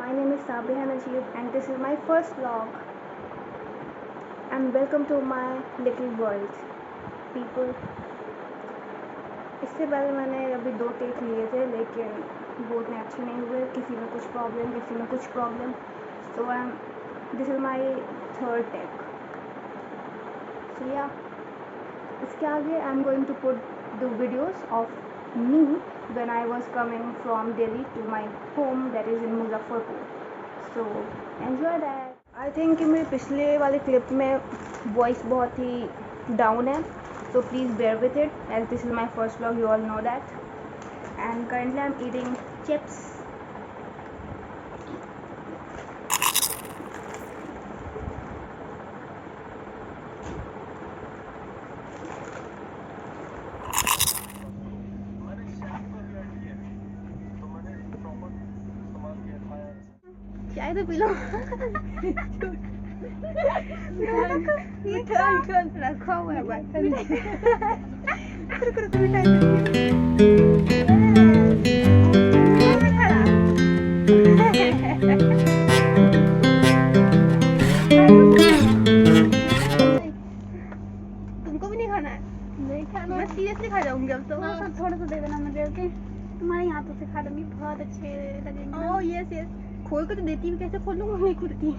My name is Sabiha Najib and this is my first vlog. And welcome to my little world, people. इससे पहले मैंने अभी 2 take लिए थे लेकिन वो उतने अच्छे नहीं हुए. किसी में कुछ problem. So this is my third take. So yeah, इसके आगे I'm going to put the videos of me when I was coming from Delhi to my home that is in Muzaffarpur. So enjoy that. I think कि मेरे पिछले वाले clip में voice बहुत ही down है, so please bear with it as this is my first vlog, you all know that. And currently I'm eating chips. चाय तो P low. रखा हुआ है बर्तन. तुमको भी नहीं खाना है? नहीं खाना. मैं सीरियसली खा जाऊंगी अब तो. थोड़ा सा दे देना मुझे. ओके, तुम्हारे हाथों से खा लूंगी, बहुत अच्छे लगेंगे. Oh yes. खोल कर तो देती हूँ, कैसे खोलूँ? नहीं खुलती.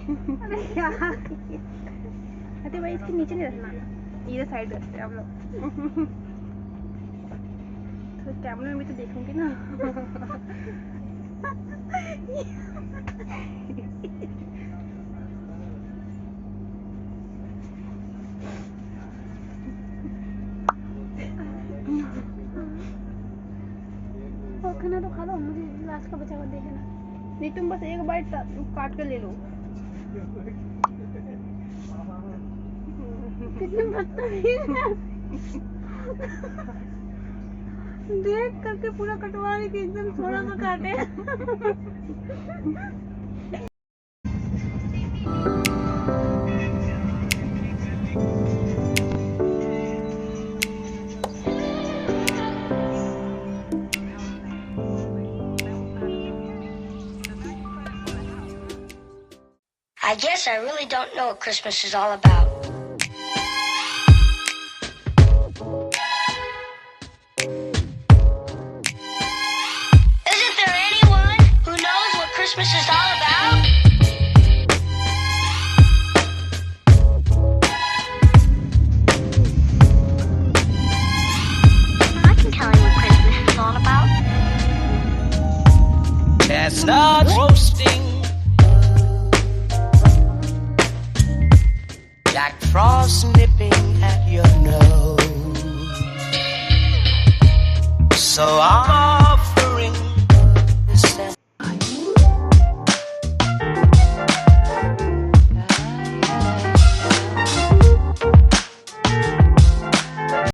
अरे यार. अरे भाई इसके नीचे नहीं रखना, इधर साइड रखते हैं हम लोग. तो कैमरे में भी तो देखूंगी ना. खाना तो खा लो, मुझे लास्ट का बचा हुआ दे देना. नहीं तुम बस एक बाइट काट कर ले लो. कितने बदतमीज है. देख करके पूरा कटवा रही थी, एकदम थोड़ा सा काटे. I guess I really don't know what Christmas is all about. Isn't there anyone who knows what Christmas is all about? I can tell you what Christmas is all about. Chestnuts roasting, Jack Frost nipping at your nose. So I'm